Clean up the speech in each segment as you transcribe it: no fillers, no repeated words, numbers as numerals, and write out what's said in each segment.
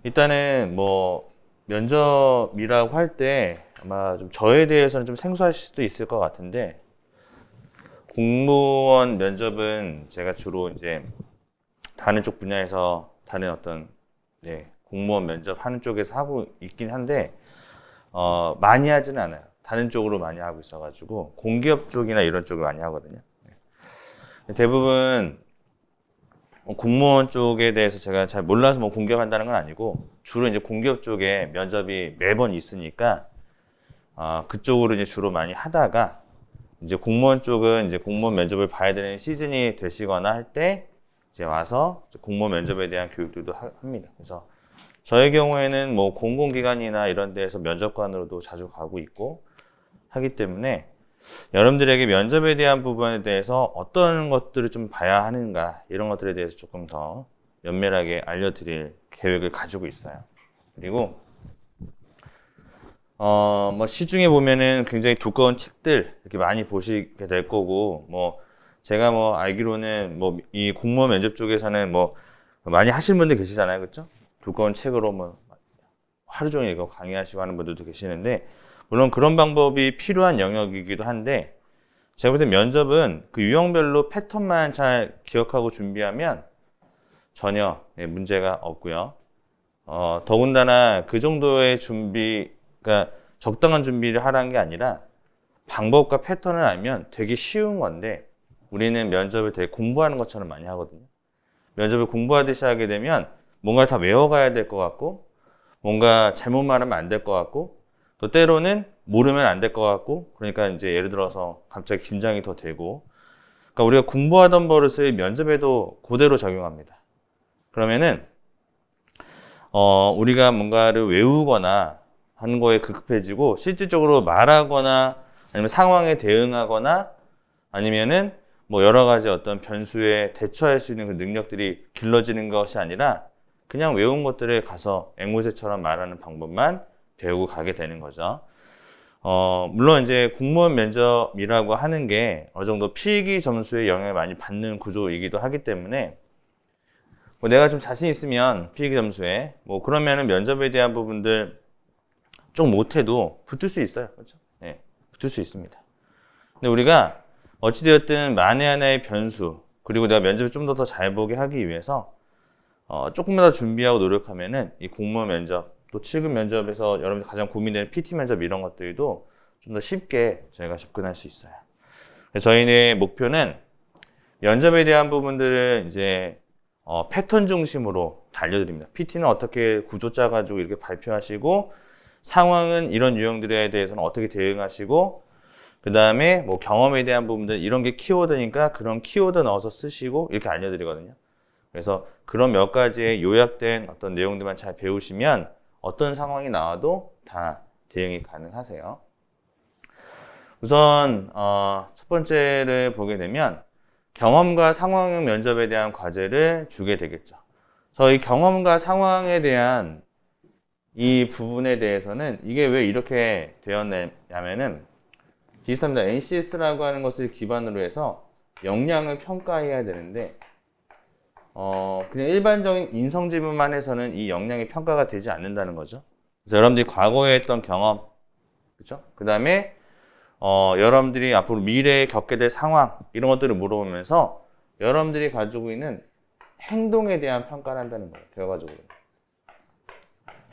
일단은 뭐 면접이라고 할 때 아마 좀 저에 대해서는 좀 생소하실 수도 있을 것 같은데, 공무원 면접은 제가 주로 이제 다른 쪽 분야에서 다른 어떤 공무원 면접 하는 쪽에서 하고 있긴 한데 많이 하지는 않아요. 다른 쪽으로 많이 하고 있어가지고 공기업 쪽이나 이런 쪽을 많이 하거든요. 대부분 공무원 쪽에 대해서 제가 잘 몰라서 뭐 공개한다는 건 아니고, 주로 이제 공기업 쪽에 면접이 매번 있으니까 그쪽으로 이제 주로 많이 하다가, 이제 공무원 쪽은 이제 공무원 면접을 봐야 되는 시즌이 되시거나 할 때 이제 와서 공무원 면접에 대한 교육들도 합니다. 그래서 저의 경우에는 뭐 공공기관이나 이런 데에서 면접관으로도 자주 가고 있고 하기 때문에, 여러분들에게 면접에 대한 부분에 대해서 어떤 것들을 좀 봐야 하는가, 이런 것들에 대해서 조금 더 면밀하게 알려드릴 계획을 가지고 있어요. 그리고 뭐 시중에 보면은 굉장히 두꺼운 책들 이렇게 많이 보시게 될 거고, 뭐 제가 뭐 알기로는 뭐 이 공무원 면접 쪽에서는 뭐 많이 하시는 분들 계시잖아요, 그렇죠? 두꺼운 책으로 뭐 하루 종일 이거 강의하시고 하는 분들도 계시는데, 물론 그런 방법이 필요한 영역이기도 한데, 제가 볼 때 면접은 그 유형별로 패턴만 잘 기억하고 준비하면 전혀 문제가 없고요. 더군다나 그 정도의 준비, 그러니까 적당한 준비를 하라는 게 아니라 방법과 패턴을 알면 되게 쉬운 건데, 우리는 면접을 되게 공부하는 것처럼 많이 하거든요. 면접을 공부하듯이 하게 되면 뭔가 다 외워가야 될 것 같고, 뭔가 잘못 말하면 안 될 것 같고, 또 때로는 모르면 안 될 것 같고, 그러니까 이제 예를 들어서 갑자기 긴장이 더 되고, 그러니까 우리가 공부하던 버릇을 면접에도 그대로 적용합니다. 그러면은 우리가 뭔가를 외우거나 하는 거에 급급해지고, 실질적으로 말하거나 아니면 상황에 대응하거나 아니면은 뭐 여러 가지 어떤 변수에 대처할 수 있는 그 능력들이 길러지는 것이 아니라, 그냥 외운 것들을 가서 앵무새처럼 말하는 방법만 배우고 가게 되는 거죠. 물론 이제 공무원 면접이라고 하는 게 어느 정도 필기 점수에 영향을 많이 받는 구조이기도 하기 때문에, 뭐 내가 좀 자신 있으면 필기 점수에 뭐 그러면은 면접에 대한 부분들 좀 못해도 붙을 수 있어요. 그렇죠? 네, 붙을 수 있습니다. 근데 우리가 어찌되었든 만에 하나의 변수, 그리고 내가 면접을 좀 더 잘 보게 하기 위해서 조금만 더 준비하고 노력하면은 이 공무원 면접, 또 7급 면접에서 여러분들 가장 고민되는 PT 면접 이런 것들도 좀 더 쉽게 저희가 접근할 수 있어요. 저희의 목표는 면접에 대한 부분들을 이제 패턴 중심으로 다 알려드립니다. PT는 어떻게 구조 짜가지고 이렇게 발표하시고, 상황은 이런 유형들에 대해서는 어떻게 대응하시고, 그 다음에 뭐 경험에 대한 부분들, 이런 게 키워드니까 그런 키워드 넣어서 쓰시고, 이렇게 알려드리거든요. 그래서 그런 몇 가지의 요약된 어떤 내용들만 잘 배우시면 어떤 상황이 나와도 다 대응이 가능하세요. 우선 첫 번째를 보게 되면 경험과 상황형 면접에 대한 과제를 주게 되겠죠. 저희 경험과 상황에 대한 이 부분에 대해서는 이게 왜 이렇게 되었냐면은 비슷합니다. NCS라고 하는 것을 기반으로 해서 역량을 평가해야 되는데, 그냥 일반적인 인성 지문만 해서는 이 역량이 평가가 되지 않는다는 거죠. 그래서 여러분들이 과거에 했던 경험, 그렇죠? 그 다음에 여러분들이 앞으로 미래에 겪게 될 상황, 이런 것들을 물어보면서 여러분들이 가지고 있는 행동에 대한 평가를 한다는 거예요. 결과적으로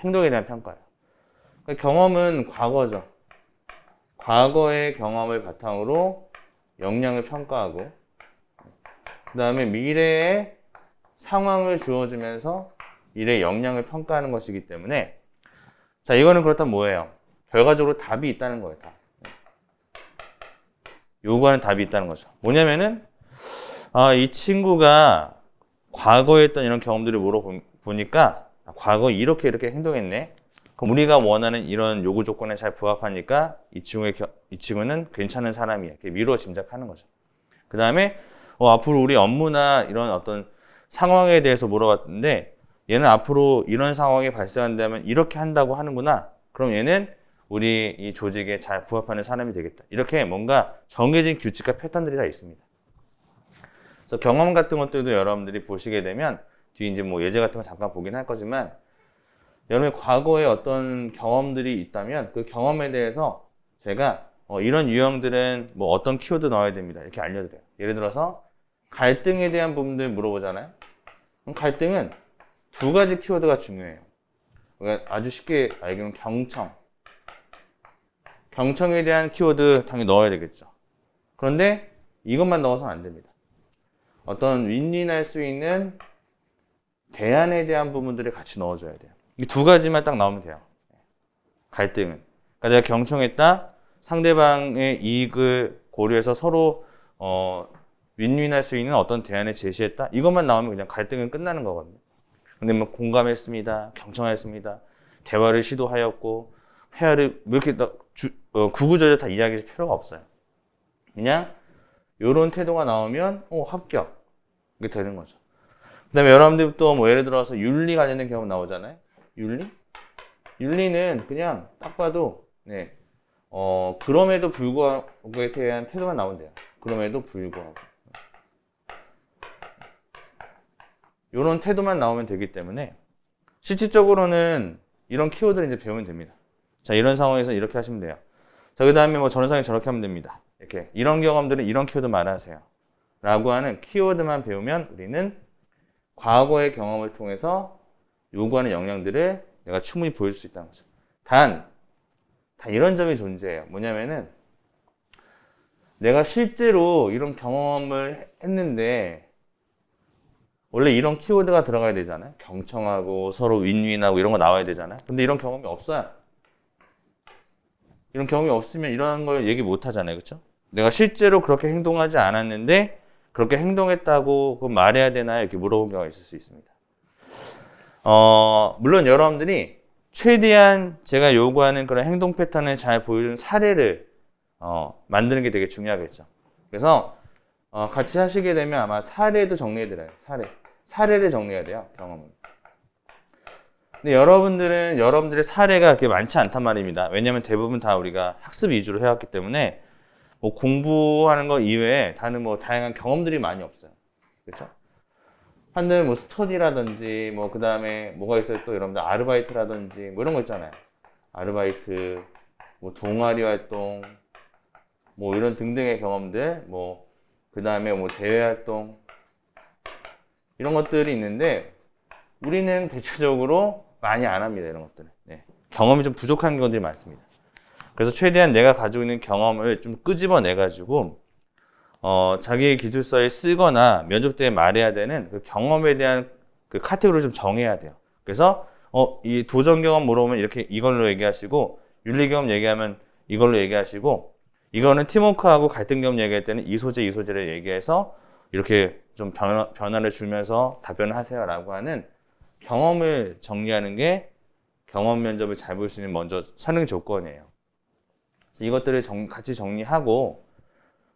행동에 대한 평가예요. 그러니까 경험은 과거죠. 과거의 경험을 바탕으로 역량을 평가하고, 그 다음에 미래의 상황을 주어주면서 미래의 역량을 평가하는 것이기 때문에, 자, 이거는 그렇다면 뭐예요? 결과적으로 답이 있다는 거예요. 답. 요구하는 답이 있다는 거죠. 뭐냐면은 이 친구가 과거에 했던 이런 경험들을 물어보니까 과거에 이렇게 행동했네. 그럼 우리가 원하는 이런 요구 조건에 잘 부합하니까 이 친구는 괜찮은 사람이야. 이렇게 미루어 짐작하는 거죠. 그 다음에 앞으로 우리 업무나 이런 어떤 상황에 대해서 물어봤는데, 얘는 앞으로 이런 상황이 발생한다면 이렇게 한다고 하는구나. 그럼 얘는 우리 이 조직에 잘 부합하는 사람이 되겠다. 이렇게 뭔가 정해진 규칙과 패턴들이 다 있습니다. 그래서 경험 같은 것들도 여러분들이 보시게 되면, 뒤에 이제 뭐 예제 같은 거 잠깐 보긴 할 거지만, 여러분의 과거에 어떤 경험들이 있다면 그 경험에 대해서 제가 이런 유형들은 뭐 어떤 키워드 넣어야 됩니다. 이렇게 알려드려요. 예를 들어서 갈등에 대한 부분들 물어보잖아요. 그럼 갈등은 두 가지 키워드가 중요해요. 그러니까 아주 쉽게 알기로는 경청에 대한 키워드 당연히 넣어야 되겠죠. 그런데 이것만 넣어서는 안 됩니다. 어떤 윈윈할 수 있는 대안에 대한 부분들을 같이 넣어줘야 돼요. 이 두 가지만 딱 나오면 돼요. 갈등은. 그러니까 내가 경청했다. 상대방의 이익을 고려해서 서로 윈윈할 수 있는 어떤 대안을 제시했다. 이것만 나오면 그냥 갈등은 끝나는 거거든요. 근데 뭐 공감했습니다. 경청했습니다. 대화를 시도하였고 회화를 뭐 이렇게 구구절절 다 이야기할 필요가 없어요. 그냥 이런 태도가 나오면 합격. 이게 되는 거죠. 그 다음에 여러분들 또 뭐 예를 들어서 윤리 관련된 경험 나오잖아요. 윤리는 그냥 딱 봐도 그럼에도 불구하고에 대한 태도만 나오면 돼요. 그럼에도 불구하고. 이런 태도만 나오면 되기 때문에 실질적으로는 이런 키워드를 이제 배우면 됩니다. 자, 이런 상황에서 이렇게 하시면 돼요. 자, 그 다음에 뭐 저런 상황에 저렇게 하면 됩니다. 이렇게. 이런 경험들은 이런 키워드 말하세요. 라고 하는 키워드만 배우면 우리는 과거의 경험을 통해서 요구하는 역량들을 내가 충분히 보일 수 있다는 거죠. 단 이런 점이 존재해요. 뭐냐면은 내가 실제로 이런 경험을 했는데 원래 이런 키워드가 들어가야 되잖아요. 경청하고 서로 윈윈하고 이런 거 나와야 되잖아요. 근데 이런 경험이 없어요. 이런 경험이 없으면 이런 걸 얘기 못 하잖아요. 그렇죠? 내가 실제로 그렇게 행동하지 않았는데 그렇게 행동했다고 그거 말해야 되나요? 이렇게 물어본 경우가 있을 수 있습니다. 물론 여러분들이 최대한 제가 요구하는 그런 행동 패턴을 잘 보여주는 사례를 만드는 게 되게 중요하겠죠. 그래서 같이 하시게 되면 아마 사례도 정리해드려요. 사례를 정리해야 돼요. 경험은. 근데 여러분들의 사례가 그렇게 많지 않단 말입니다. 왜냐하면 대부분 다 우리가 학습 위주로 해왔기 때문에 뭐 공부하는 거 이외에 다른 뭐 다양한 경험들이 많이 없어요. 그렇죠? 한들 뭐 스터디라든지 뭐 그 다음에 뭐가 있어요? 또 여러분들 아르바이트라든지 뭐 이런 거 있잖아요. 아르바이트, 뭐 동아리 활동, 뭐 이런 등등의 경험들, 뭐 그 다음에 뭐 대외 활동 이런 것들이 있는데 우리는 대체적으로 많이 안 합니다. 이런 것들을. 경험이 좀 부족한 경우들이 많습니다. 그래서 최대한 내가 가지고 있는 경험을 좀 끄집어내 가지고 자기의 기술서에 쓰거나 면접 때 말해야 되는 그 경험에 대한 그 카테고리를 좀 정해야 돼요. 그래서 이 도전 경험 물어보면 이렇게 이걸로 얘기하시고 윤리 경험 얘기하면 이걸로 얘기하시고 이거는 팀워크하고 갈등 경험 얘기할 때는 이 소재를 얘기해서 이렇게 좀 변화를 주면서 답변을 하세요라고 하는 경험을 정리하는 게 경험 면접을 잘 볼 수 있는 먼저 선행 조건이에요. 그래서 이것들을 같이 정리하고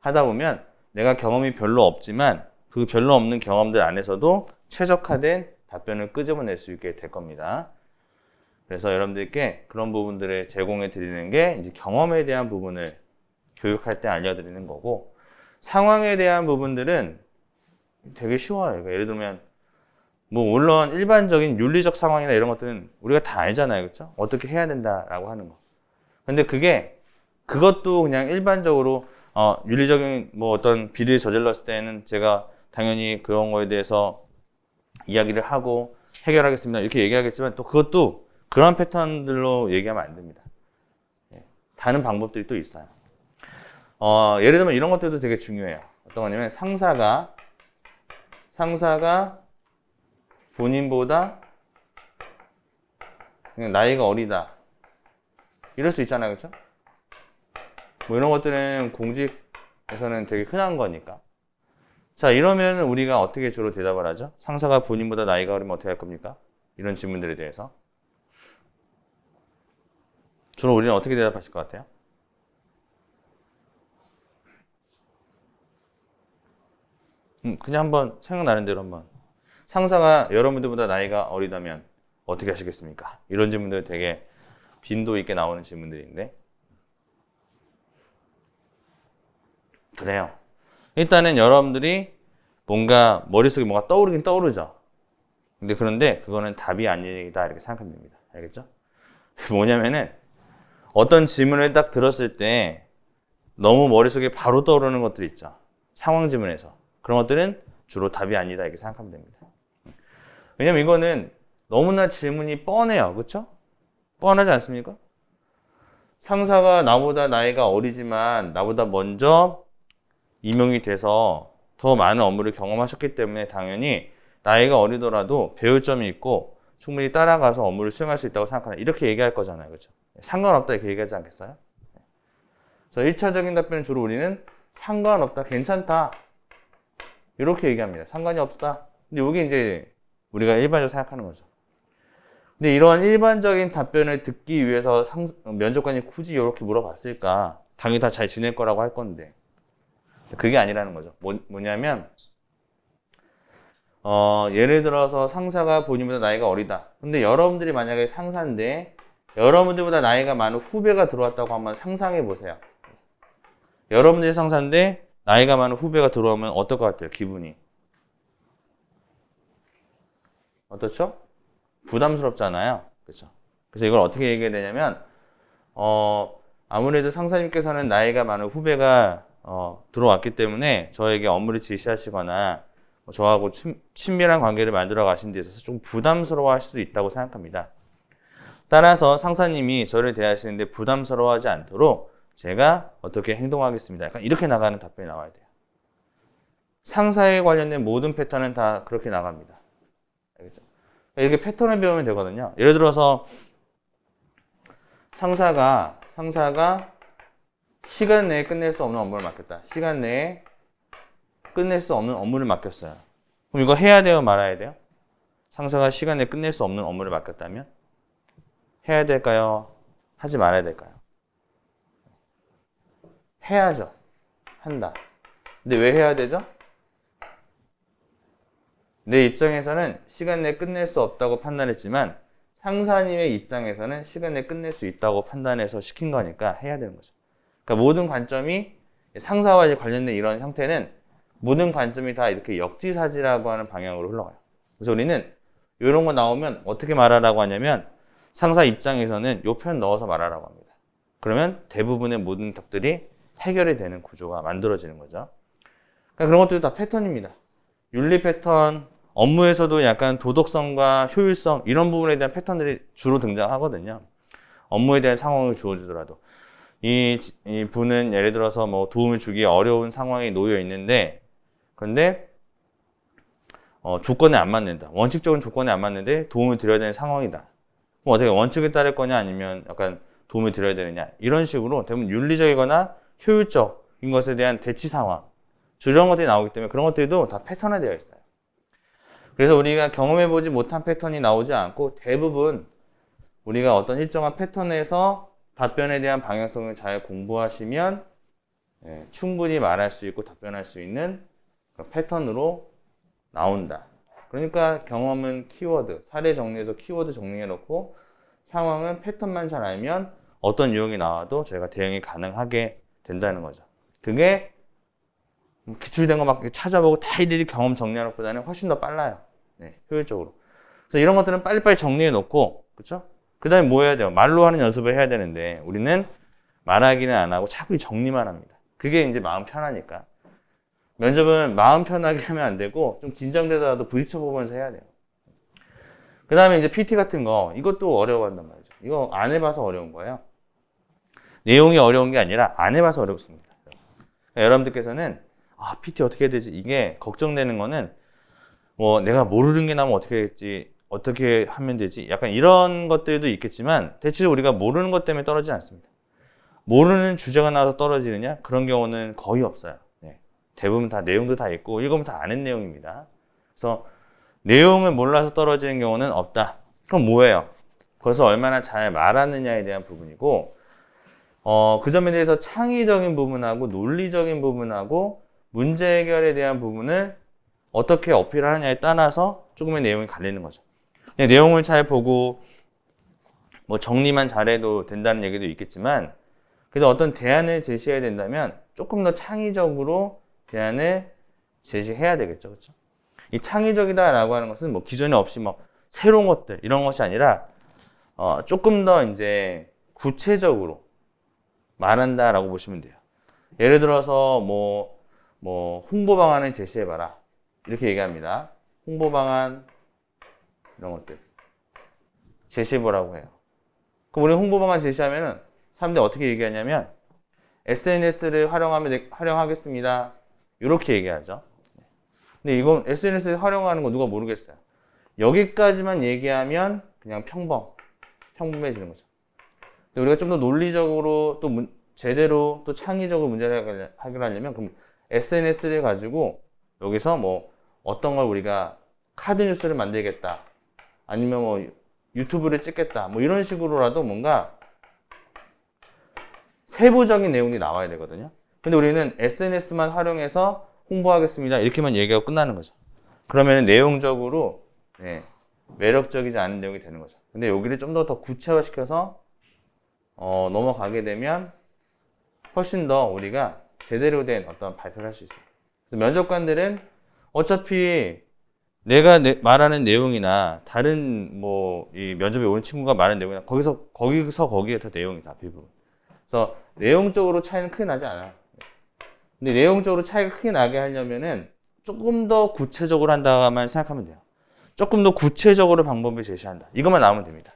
하다 보면 내가 경험이 별로 없지만 그 별로 없는 경험들 안에서도 최적화된 답변을 끄집어낼 수 있게 될 겁니다. 그래서 여러분들께 그런 부분들을 제공해 드리는 게 이제 경험에 대한 부분을 교육할 때 알려드리는 거고 상황에 대한 부분들은 되게 쉬워요. 그러니까 예를 들면 뭐 물론 일반적인 윤리적 상황이나 이런 것들은 우리가 다 알잖아요. 그렇죠? 어떻게 해야 된다라고 하는 거. 근데 그것도 그냥 일반적으로 윤리적인 뭐 어떤 비리를 저질렀을 때는 제가 당연히 그런 거에 대해서 이야기를 하고 해결하겠습니다. 이렇게 얘기하겠지만 또 그것도 그런 패턴들로 얘기하면 안 됩니다. 다른 방법들이 또 있어요. 예를 들면 이런 것들도 되게 중요해요. 어떤 거냐면 상사가 본인보다 그냥 나이가 어리다. 이럴 수 있잖아요. 그렇죠? 뭐 이런 것들은 공직에서는 되게 흔한 거니까. 자, 이러면 우리가 어떻게 주로 대답을 하죠? 상사가 본인보다 나이가 어리면 어떻게 할 겁니까? 이런 질문들에 대해서. 주로 우리는 어떻게 대답하실 것 같아요? 그냥 한번 생각나는 대로 한번. 상사가 여러분들보다 나이가 어리다면 어떻게 하시겠습니까? 이런 질문들 되게 빈도 있게 나오는 질문들인데. 그래요. 일단은 여러분들이 뭔가 머릿속에 뭔가 떠오르긴 떠오르죠. 그런데 그거는 답이 아니다 이렇게 생각하면 됩니다. 알겠죠? 뭐냐면은 어떤 질문을 딱 들었을 때 너무 머릿속에 바로 떠오르는 것들 있죠. 상황 지문에서. 그런 것들은 주로 답이 아니다 이렇게 생각하면 됩니다. 왜냐면 이거는 너무나 질문이 뻔해요. 그렇죠? 뻔하지 않습니까? 상사가 나보다 나이가 어리지만 나보다 먼저 임용이 돼서 더 많은 업무를 경험하셨기 때문에 당연히 나이가 어리더라도 배울 점이 있고 충분히 따라가서 업무를 수행할 수 있다고 생각한다. 이렇게 얘기할 거잖아요. 그렇죠? 상관없다 이렇게 얘기하지 않겠어요? 그래서 1차적인 답변은 주로 우리는 상관없다, 괜찮다 이렇게 얘기합니다. 상관이 없다. 근데 이게 이제 우리가 일반적으로 생각하는 거죠. 근데 이런 일반적인 답변을 듣기 위해서 면접관이 굳이 이렇게 물어봤을까? 당연히 다 잘 지낼 거라고 할 건데 그게 아니라는 거죠. 뭐냐면 예를 들어서 상사가 본인보다 나이가 어리다. 근데 여러분들이 만약에 상사인데 여러분들보다 나이가 많은 후배가 들어왔다고 한번 상상해 보세요. 여러분들이 상사인데 나이가 많은 후배가 들어오면 어떨 것 같아요? 기분이. 어떻죠? 부담스럽잖아요. 그렇죠? 그래서 이걸 어떻게 얘기해야 되냐면 아무래도 상사님께서는 나이가 많은 후배가 들어왔기 때문에 저에게 업무를 지시하시거나 저하고 친밀한 관계를 만들어 가신 데 있어서 좀 부담스러워 할 수도 있다고 생각합니다. 따라서 상사님이 저를 대하시는데 부담스러워하지 않도록 제가 어떻게 행동하겠습니다. 약간 이렇게 나가는 답변이 나와야 돼요. 상사에 관련된 모든 패턴은 다 그렇게 나갑니다. 알겠죠? 이렇게 패턴을 배우면 되거든요. 예를 들어서 상사가 시간 내에 끝낼 수 없는 업무를 맡겼다. 시간 내에 끝낼 수 없는 업무를 맡겼어요. 그럼 이거 해야 돼요? 말아야 돼요? 상사가 시간 내에 끝낼 수 없는 업무를 맡겼다면 해야 될까요? 하지 말아야 될까요? 해야죠. 한다. 근데 왜 해야 되죠? 내 입장에서는 시간 내에 끝낼 수 없다고 판단했지만 상사님의 입장에서는 시간 내에 끝낼 수 있다고 판단해서 시킨 거니까 해야 되는 거죠. 그러니까 모든 관점이 상사와 관련된 이런 형태는 모든 관점이 다 이렇게 역지사지라고 하는 방향으로 흘러가요. 그래서 우리는 이런 거 나오면 어떻게 말하라고 하냐면 상사 입장에서는 요 표현 넣어서 말하라고 합니다. 그러면 대부분의 모든 답들이 해결이 되는 구조가 만들어지는 거죠. 그러니까 그런 것들도 다 패턴입니다. 윤리 패턴, 업무에서도 약간 도덕성과 효율성 이런 부분에 대한 패턴들이 주로 등장하거든요. 업무에 대한 상황을 주어주더라도 이 분은 예를 들어서 뭐 도움을 주기 어려운 상황에 놓여 있는데 그런데 조건에 안 맞는다. 원칙적인 조건에 안 맞는데 도움을 드려야 되는 상황이다. 그럼 어떻게 원칙에 따를 거냐 아니면 약간 도움을 드려야 되느냐 이런 식으로 대부분 윤리적이거나 효율적인 것에 대한 대치 상황 이런 것들이 나오기 때문에 그런 것들도 다 패턴화되어 있어요. 그래서 우리가 경험해보지 못한 패턴이 나오지 않고 대부분 우리가 어떤 일정한 패턴에서 답변에 대한 방향성을 잘 공부하시면 충분히 말할 수 있고 답변할 수 있는 그런 패턴으로 나온다. 그러니까 경험은 키워드, 사례 정리해서 키워드 정리해놓고 상황은 패턴만 잘 알면 어떤 유형이 나와도 저희가 대응이 가능하게 된다는 거죠. 그게 기출된 거 막 찾아보고 다 일일이 경험 정리하는 것보다는 훨씬 더 빨라요. 효율적으로. 그래서 이런 것들은 빨리빨리 정리해 놓고, 그쵸? 그 다음에 뭐 해야 돼요? 말로 하는 연습을 해야 되는데, 우리는 말하기는 안 하고 자꾸 정리만 합니다. 그게 이제 마음 편하니까. 면접은 마음 편하게 하면 안 되고, 좀 긴장되더라도 부딪혀보면서 해야 돼요. 그 다음에 이제 PT 같은 거, 이것도 어려워한단 말이죠. 이거 안 해봐서 어려운 거예요. 내용이 어려운 게 아니라 안 해봐서 어렵습니다. 그러니까 여러분들께서는 PT 어떻게 해야 되지? 이게 걱정되는 거는 뭐 내가 모르는 게 나면 어떻게 될지, 어떻게 하면 되지? 약간 이런 것들도 있겠지만 대체로 우리가 모르는 것 때문에 떨어지지 않습니다. 모르는 주제가 나와서 떨어지느냐? 그런 경우는 거의 없어요. 대부분 다 내용도 다 있고 읽으면 다 아는 내용입니다. 그래서 내용을 몰라서 떨어지는 경우는 없다. 그럼 뭐예요? 그래서 얼마나 잘 말하느냐에 대한 부분이고 그 점에 대해서 창의적인 부분하고 논리적인 부분하고 문제 해결에 대한 부분을 어떻게 어필하느냐에 따라서 조금의 내용이 갈리는 거죠. 그냥 내용을 잘 보고 뭐 정리만 잘해도 된다는 얘기도 있겠지만 그래도 어떤 대안을 제시해야 된다면 조금 더 창의적으로 대안을 제시해야 되겠죠. 그렇죠? 이 창의적이다라고 하는 것은 뭐 기존에 없이 뭐 새로운 것들 이런 것이 아니라 조금 더 이제 구체적으로 말한다라고 보시면 돼요. 예를 들어서 뭐 홍보 방안을 제시해봐라 이렇게 얘기합니다. 홍보 방안 이런 것들 제시해보라고 해요. 그럼 우리 홍보 방안 제시하면은 사람들이 어떻게 얘기하냐면 SNS를 활용하겠습니다. 이렇게 얘기하죠. 근데 이건 SNS를 활용하는 거 누가 모르겠어요. 여기까지만 얘기하면 그냥 평범해지는 거죠. 근데 우리가 좀 더 논리적으로 또 제대로 또 창의적으로 문제를 해결하려면 그럼 SNS를 가지고 여기서 뭐 어떤 걸 우리가 카드 뉴스를 만들겠다. 아니면 뭐 유튜브를 찍겠다. 뭐 이런 식으로라도 뭔가 세부적인 내용이 나와야 되거든요. 근데 우리는 SNS만 활용해서 홍보하겠습니다. 이렇게만 얘기하고 끝나는 거죠. 그러면 내용적으로 매력적이지 않은 내용이 되는 거죠. 근데 여기를 좀 더 구체화시켜서 넘어가게 되면 훨씬 더 우리가 제대로 된 어떤 발표를 할 수 있어요. 그래서 면접관들은 어차피 내가 말하는 내용이나 다른 뭐 이 면접에 오는 친구가 말하는 내용이나 거기에 더 내용이 다 대부분. 그래서 내용적으로 차이는 크게 나지 않아요. 근데 내용적으로 차이가 크게 나게 하려면은 조금 더 구체적으로 한다만 생각하면 돼요. 조금 더 구체적으로 방법을 제시한다. 이것만 나오면 됩니다.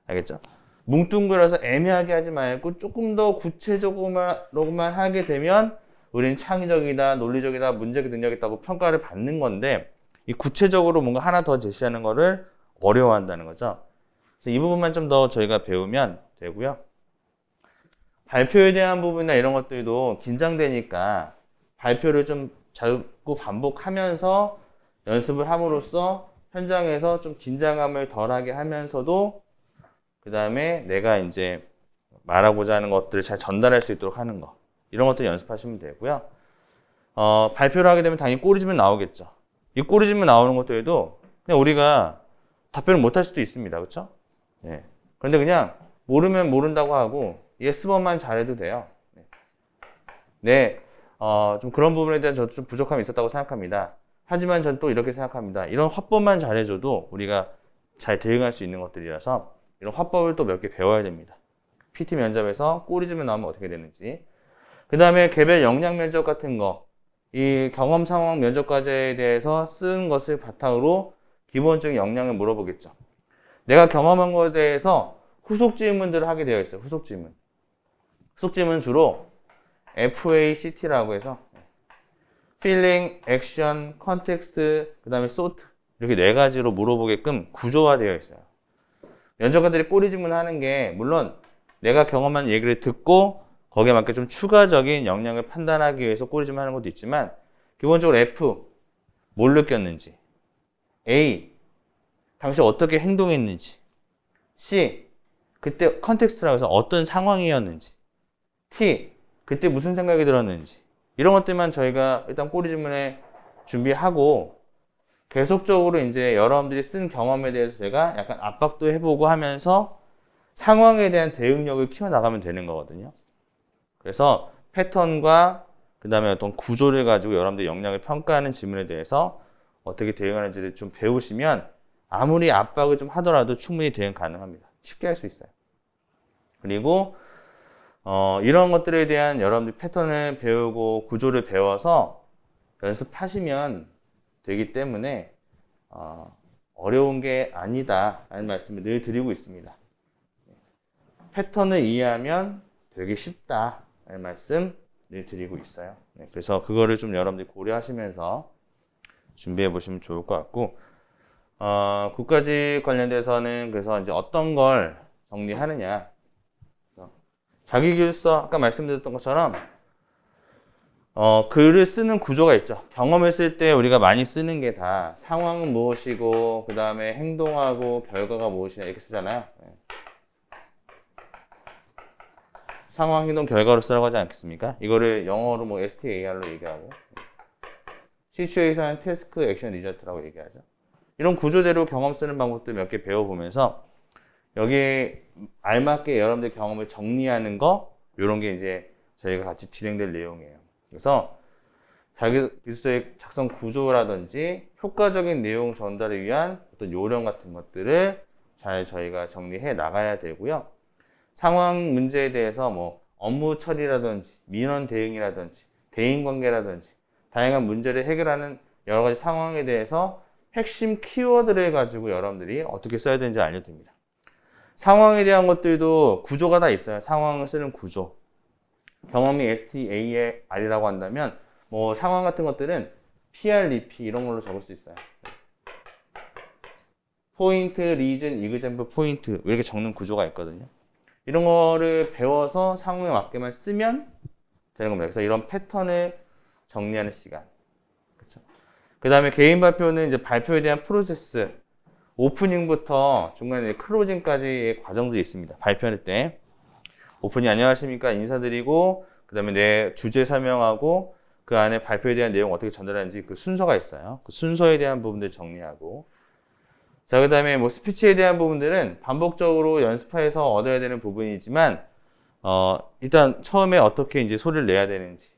알겠죠? 뭉뚱그려서 애매하게 하지 말고 조금 더 구체적으로만 하게 되면 우리는 창의적이다, 논리적이다, 문제적 능력 있다고 평가를 받는 건데 이 구체적으로 뭔가 하나 더 제시하는 거를 어려워한다는 거죠. 그래서 이 부분만 좀 더 저희가 배우면 되고요. 발표에 대한 부분이나 이런 것들도 긴장되니까 발표를 좀 자꾸 반복하면서 연습을 함으로써 현장에서 좀 긴장감을 덜하게 하면서도 그 다음에 내가 이제 말하고자 하는 것들을 잘 전달할 수 있도록 하는 거 이런 것들 연습하시면 되고요. 발표를 하게 되면 당연히 꼬리지면 나오겠죠. 이 꼬리지면 나오는 것들도 그냥 우리가 답변을 못할 수도 있습니다. 그렇죠? 예. 그런데 그냥 모르면 모른다고 하고 예스번만 잘해도 돼요. 좀 그런 부분에 대한 저도 좀 부족함이 있었다고 생각합니다. 하지만 전 또 이렇게 생각합니다. 이런 화법만 잘해줘도 우리가 잘 대응할 수 있는 것들이라서 이런 화법을 또 몇 개 배워야 됩니다. PT 면접에서 꼬리지면 나오면 어떻게 되는지. 그 다음에 개별 역량 면접 같은 거, 이 경험 상황 면접 과제에 대해서 쓴 것을 바탕으로 기본적인 역량을 물어보겠죠. 내가 경험한 것에 대해서 후속 질문들을 하게 되어 있어요. 후속 질문. 후속 질문 주로 FACT라고 해서 Feeling, Action, Context, 그 다음에 Sort 이렇게 네 가지로 물어보게끔 구조화되어 있어요. 면접관들이 꼬리 질문하는 게 물론 내가 경험한 얘기를 듣고 거기에 맞게 좀 추가적인 역량을 판단하기 위해서 꼬리 질문하는 것도 있지만 기본적으로 F, 뭘 느꼈는지, A, 당시 어떻게 행동했는지, C, 그때 컨텍스트라고 해서 어떤 상황이었는지, T, 그때 무슨 생각이 들었는지 이런 것들만 저희가 일단 꼬리 질문에 준비하고 계속적으로 이제 여러분들이 쓴 경험에 대해서 제가 약간 압박도 해보고 하면서 상황에 대한 대응력을 키워나가면 되는 거거든요. 그래서 패턴과 그 다음에 어떤 구조를 가지고 여러분들이 역량을 평가하는 질문에 대해서 어떻게 대응하는지를 좀 배우시면 아무리 압박을 좀 하더라도 충분히 대응 가능합니다. 쉽게 할 수 있어요. 그리고 이런 것들에 대한 여러분들 패턴을 배우고 구조를 배워서 연습하시면 되기 때문에 어려운 게 아니다 라는 말씀을 늘 드리고 있습니다. 패턴을 이해하면 되게 쉽다 라는 말씀 늘 드리고 있어요. 그래서 그거를 좀 여러분들이 고려하시면서 준비해 보시면 좋을 것 같고 국가직 관련돼서는 그래서 이제 어떤 걸 정리하느냐 자기계획서 아까 말씀드렸던 것처럼 글을 쓰는 구조가 있죠. 경험을 쓸 때 우리가 많이 쓰는 게 다 상황은 무엇이고 그 다음에 행동하고 결과가 무엇이냐 이렇게 쓰잖아요. 상황, 행동, 결과로 쓰라고 하지 않겠습니까? 이거를 영어로 뭐 STAR로 얘기하고 Situation, Task, Action, Result라고 얘기하죠. 이런 구조대로 경험 쓰는 방법들 몇 개 배워보면서 여기에 알맞게 여러분들 경험을 정리하는 거 이런 게 이제 저희가 같이 진행될 내용이에요. 그래서 자기계획서의 작성 구조라든지 효과적인 내용 전달을 위한 어떤 요령 같은 것들을 잘 저희가 정리해 나가야 되고요. 상황 문제에 대해서 뭐 업무 처리라든지 민원 대응이라든지 대인관계라든지 다양한 문제를 해결하는 여러 가지 상황에 대해서 핵심 키워드를 가지고 여러분들이 어떻게 써야 되는지 알려드립니다. 상황에 대한 것들도 구조가 다 있어요. 상황을 쓰는 구조. 경험이 STAR이라고 한다면 뭐 상황 같은 것들은 PREP 이런 걸로 적을 수 있어요. 포인트, 리즌, 이그잼플, 포인트 이렇게 적는 구조가 있거든요. 이런 거를 배워서 상황에 맞게만 쓰면 되는 겁니다. 그래서 이런 패턴을 정리하는 시간. 그렇죠? 그 다음에 개인 발표는 이제 발표에 대한 프로세스, 오프닝부터 중간에 클로징까지의 과정들이 있습니다. 발표할 때 오프닝 안녕하십니까 인사드리고 그 다음에 내 주제 설명하고 그 안에 발표에 대한 내용 어떻게 전달하는지 그 순서가 있어요. 그 순서에 대한 부분들 정리하고 자, 그 다음에 뭐 스피치에 대한 부분들은 반복적으로 연습해서 얻어야 되는 부분이지만, 일단 처음에 어떻게 이제 소리를 내야 되는지,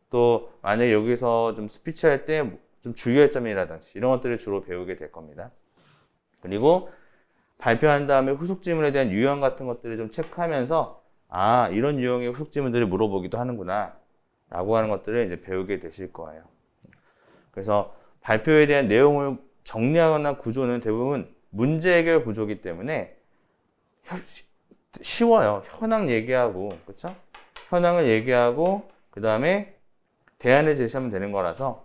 또 만약에 여기서 좀 스피치 할 때 좀 주의할 점이라든지 이런 것들을 주로 배우게 될 겁니다. 그리고 발표한 다음에 후속 질문에 대한 유형 같은 것들을 좀 체크하면서, 아, 이런 유형의 후속 질문들을 물어보기도 하는구나, 라고 하는 것들을 이제 배우게 되실 거예요. 그래서 발표에 대한 내용을 정리하거나 구조는 대부분 문제 해결 구조이기 때문에 쉬워요. 현황 얘기하고, 그렇죠? 현황을 얘기하고 그 다음에 대안을 제시하면 되는 거라서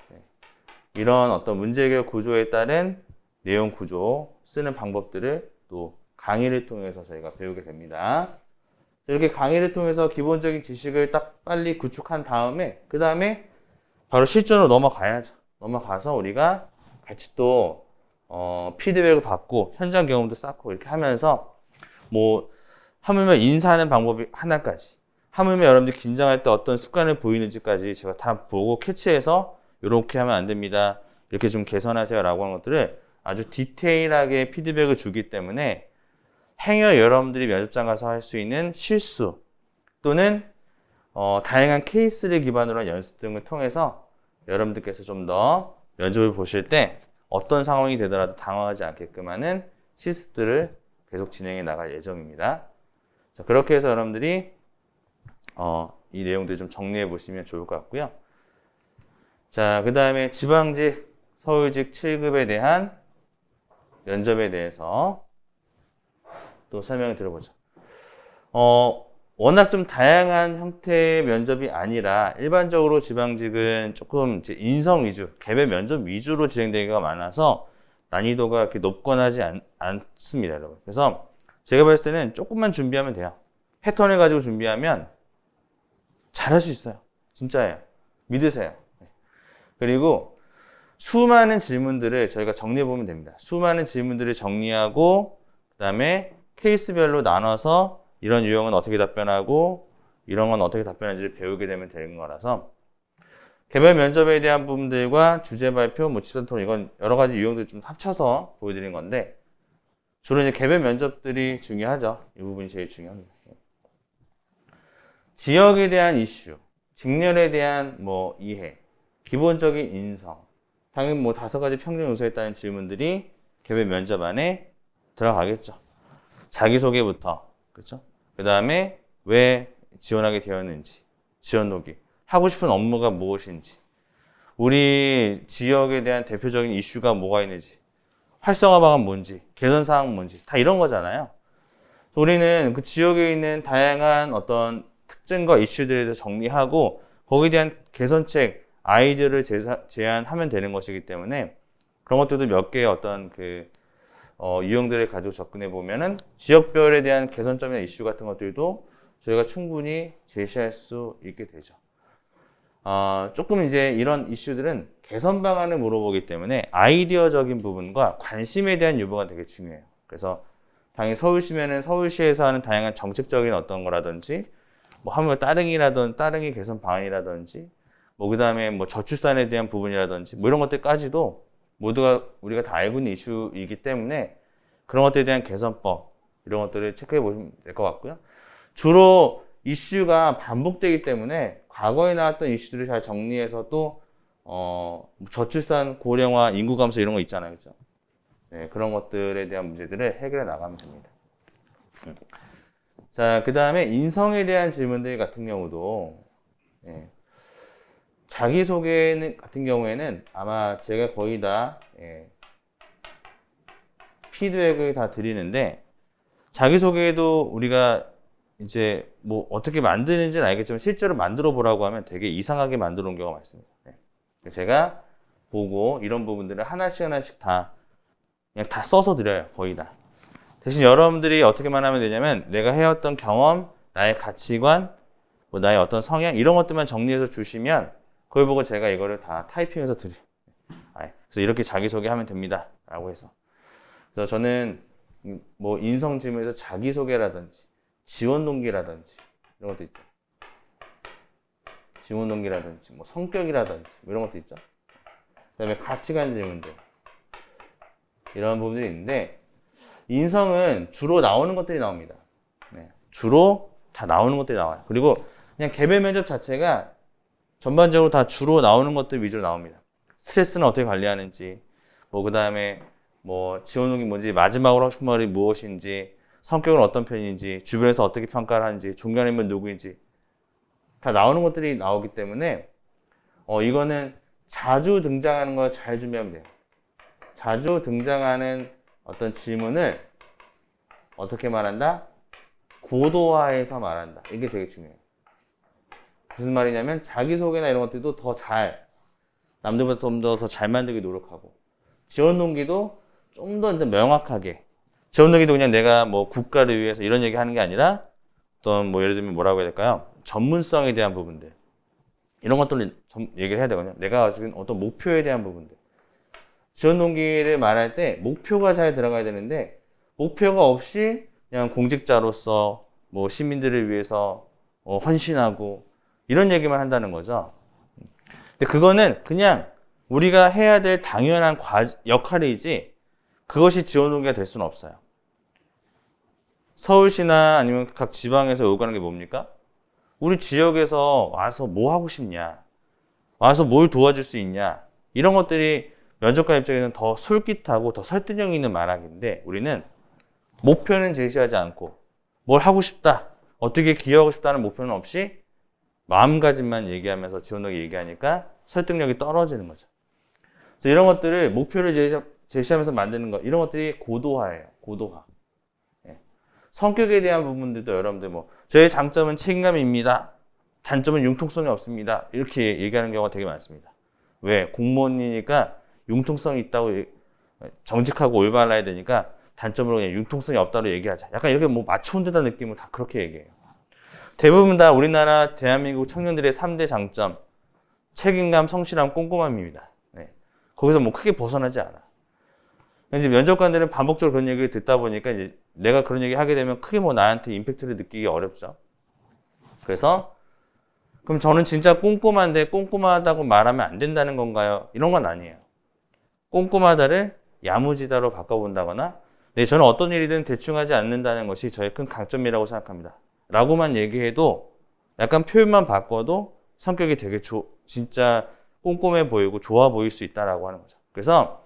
이런 어떤 문제 해결 구조에 따른 내용 구조 쓰는 방법들을 또 강의를 통해서 저희가 배우게 됩니다. 이렇게 강의를 통해서 기본적인 지식을 딱 빨리 구축한 다음에 그 다음에 바로 실전으로 넘어가야죠. 넘어가서 우리가 같이 또 피드백을 받고 현장 경험도 쌓고 이렇게 하면서 뭐 하물며 인사하는 방법이 하나까지 하물며 여러분들이 긴장할 때 어떤 습관을 보이는지까지 제가 다 보고 캐치해서 이렇게 하면 안 됩니다. 이렇게 좀 개선하세요 라고 하는 것들을 아주 디테일하게 피드백을 주기 때문에 행여 여러분들이 면접장 가서 할 수 있는 실수 또는 다양한 케이스를 기반으로 한 연습 등을 통해서 여러분들께서 좀 더 면접을 보실 때 어떤 상황이 되더라도 당황하지 않게끔 하는 실습들을 계속 진행해 나갈 예정입니다. 자, 그렇게 해서 여러분들이 이 내용들 좀 정리해 보시면 좋을 것 같고요. 자, 그 다음에 지방직, 서울직 7급에 대한 면접에 대해서 또 설명을 들어보죠. 워낙 좀 다양한 형태의 면접이 아니라 일반적으로 지방직은 조금 이제 인성 위주, 개별 면접 위주로 진행되기가 많아서 난이도가 그렇게 높거나 하지 않습니다, 여러분. 그래서 제가 봤을 때는 조금만 준비하면 돼요. 패턴을 가지고 준비하면 잘할 수 있어요. 진짜예요. 믿으세요. 그리고 수많은 질문들을 저희가 정리해 보면 됩니다. 수많은 질문들을 정리하고 그다음에 케이스별로 나눠서 이런 유형은 어떻게 답변하고 이런 건 어떻게 답변하는지를 배우게 되면 되는 거라서 개별 면접에 대한 부분들과 주제 발표, 뭐 집단 토론 이건 여러 가지 유형들 좀 합쳐서 보여드린 건데 주로 이제 개별 면접들이 중요하죠. 이 부분이 제일 중요합니다. 지역에 대한 이슈, 직렬에 대한 뭐 이해, 기본적인 인성, 당연히 뭐 5가지 평균 요소에 따른 질문들이 개별 면접 안에 들어가겠죠. 자기소개부터, 그렇죠? 그 다음에 왜 지원하게 되었는지, 지원 동기, 하고 싶은 업무가 무엇인지, 우리 지역에 대한 대표적인 이슈가 뭐가 있는지, 활성화 방안 뭔지, 개선 사항 뭔지, 다 이런 거잖아요. 우리는 그 지역에 있는 다양한 어떤 특징과 이슈들에 대해서 정리하고 거기에 대한 개선책, 아이디어를 제안하면 되는 것이기 때문에 그런 것들도 몇 개의 어떤 유형들을 가지고 접근해 보면은 지역별에 대한 개선점이나 이슈 같은 것들도 저희가 충분히 제시할 수 있게 되죠. 조금 이제 이런 이슈들은 개선 방안을 물어보기 때문에 아이디어적인 부분과 관심에 대한 유무가 되게 중요해요. 그래서 당연히 서울시면은 서울시에서 하는 다양한 정책적인 어떤 거라든지 뭐 하물 따릉이 개선 방안이라든지 뭐 그다음에 뭐 저출산에 대한 부분이라든지 뭐 이런 것들까지도 모두가 우리가 다 알고 있는 이슈이기 때문에 그런 것들에 대한 개선법 이런 것들을 체크해 보시면 될 것 같고요. 주로 이슈가 반복되기 때문에 과거에 나왔던 이슈들을 잘 정리해서 또 저출산, 고령화, 인구 감소 이런 거 있잖아요, 그렇죠? 네, 그런 것들에 대한 문제들을 해결해 나가면 됩니다. 자, 그 다음에 인성에 대한 질문들 같은 경우도 예, 자기소개 같은 경우에는 아마 제가 거의 다 피드백을 다 드리는데 자기소개도 우리가 이제 뭐 어떻게 만드는지는 알겠지만 실제로 만들어 보라고 하면 되게 이상하게 만들어 온 경우가 많습니다. 제가 보고 이런 부분들을 하나씩 다 그냥 다 써서 드려요. 거의 다. 대신 여러분들이 어떻게만 하면 되냐면 내가 해왔던 경험, 나의 가치관, 뭐 나의 어떤 성향 이런 것들만 정리해서 주시면 그걸 보고 제가 이거를 다 타이핑해서 드려요. 그래서 이렇게 자기소개하면 됩니다. 라고 해서. 그래서 저는 뭐 인성 질문에서 자기소개라든지 지원 동기라든지 이런 것도 있죠. 지원 동기라든지 뭐 성격이라든지 뭐 이런 것도 있죠. 그다음에 가치관 질문들 이런 부분들이 있는데 인성은 주로 나오는 것들이 나옵니다. 네, 주로 다 나오는 것들이 나와요. 그리고 그냥 개별 면접 자체가 전반적으로 다 주로 나오는 것들 위주로 나옵니다. 스트레스는 어떻게 관리하는지, 뭐 그다음에 뭐 지원 동기 뭔지, 마지막으로 하고 싶은 말이 무엇인지, 성격은 어떤 편인지, 주변에서 어떻게 평가를 하는지, 존경하는 인물은 누구인지 다 나오는 것들이 나오기 때문에 이거는 자주 등장하는 걸 잘 준비하면 돼요. 자주 등장하는 어떤 질문을 어떻게 말한다? 고도화해서 말한다. 이게 되게 중요해요. 무슨 말이냐면 자기소개나 이런 것들도 더 잘, 남들보다 좀 더 잘 만들기 노력하고 지원 동기도 좀 더 명확하게 지원 동기도 그냥 내가 뭐 국가를 위해서 이런 얘기 하는 게 아니라 어떤 뭐 예를 들면 뭐라고 해야 될까요? 전문성에 대한 부분들 이런 것들을 얘기를 해야 되거든요. 내가 가진 어떤 목표에 대한 부분들 지원 동기를 말할 때 목표가 잘 들어가야 되는데 목표가 없이 그냥 공직자로서 뭐 시민들을 위해서 헌신하고 이런 얘기만 한다는 거죠. 근데 그거는 그냥 우리가 해야 될 당연한 역할이지 그것이 지원 동기가 될 수는 없어요. 서울시나 아니면 각 지방에서 요구하는 게 뭡니까? 우리 지역에서 와서 뭐 하고 싶냐? 와서 뭘 도와줄 수 있냐? 이런 것들이 면접관 입장에서는 더 솔깃하고 더 설득력 있는 말하기인데 우리는 목표는 제시하지 않고 뭘 하고 싶다, 어떻게 기여하고 싶다는 목표는 없이 마음가짐만 얘기하면서 지원력이 얘기하니까 설득력이 떨어지는 거죠. 그래서 이런 것들을 목표를 제시하면서 만드는 것 이런 것들이 고도화예요. 고도화. 성격에 대한 부분들도 여러분들 뭐 저의 장점은 책임감입니다. 단점은 융통성이 없습니다. 이렇게 얘기하는 경우가 되게 많습니다. 왜? 공무원이니까 융통성이 있다고 정직하고 올바라야 되니까 단점으로 그냥 융통성이 없다고 얘기하자. 약간 이렇게 뭐 맞춰온 듯한 느낌으로 다 그렇게 얘기해요. 대부분 다 우리나라 대한민국 청년들의 3대 장점 책임감, 성실함, 꼼꼼함입니다. 거기서 뭐 크게 벗어나지 않아. 이제 면접관들은 반복적으로 그런 얘기를 듣다 보니까 이제 내가 그런 얘기 하게 되면 크게 뭐 나한테 임팩트를 느끼기 어렵죠. 그래서 그럼 저는 진짜 꼼꼼한데 꼼꼼하다고 말하면 안 된다는 건가요? 이런 건 아니에요. 꼼꼼하다를 야무지다로 바꿔본다거나 네, 저는 어떤 일이든 대충 하지 않는다는 것이 저의 큰 강점이라고 생각합니다. 라고만 얘기해도 약간 표현만 바꿔도 성격이 되게 진짜 꼼꼼해 보이고 좋아 보일 수 있다라고 하는 거죠. 그래서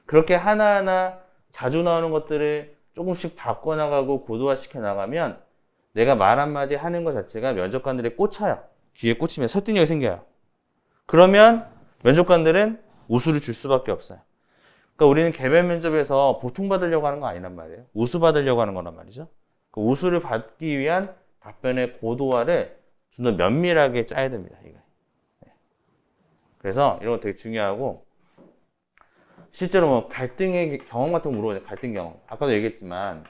그렇게 하나하나 자주 나오는 것들을 조금씩 바꿔나가고 고도화시켜 나가면 내가 말 한마디 하는 것 자체가 면접관들에 꽂혀요. 귀에 꽂히면 설득력이 생겨요. 그러면 면접관들은 우수를 줄 수밖에 없어요. 그러니까 우리는 개별 면접에서 보통 받으려고 하는 거 아니란 말이에요. 우수 받으려고 하는 거란 말이죠. 그 우수를 받기 위한 답변의 고도화를 좀 더 면밀하게 짜야 됩니다. 이거. 그래서 이런 거 되게 중요하고 실제로 뭐 갈등의 경험 같은 거 물어보죠. 갈등 경험. 아까도 얘기했지만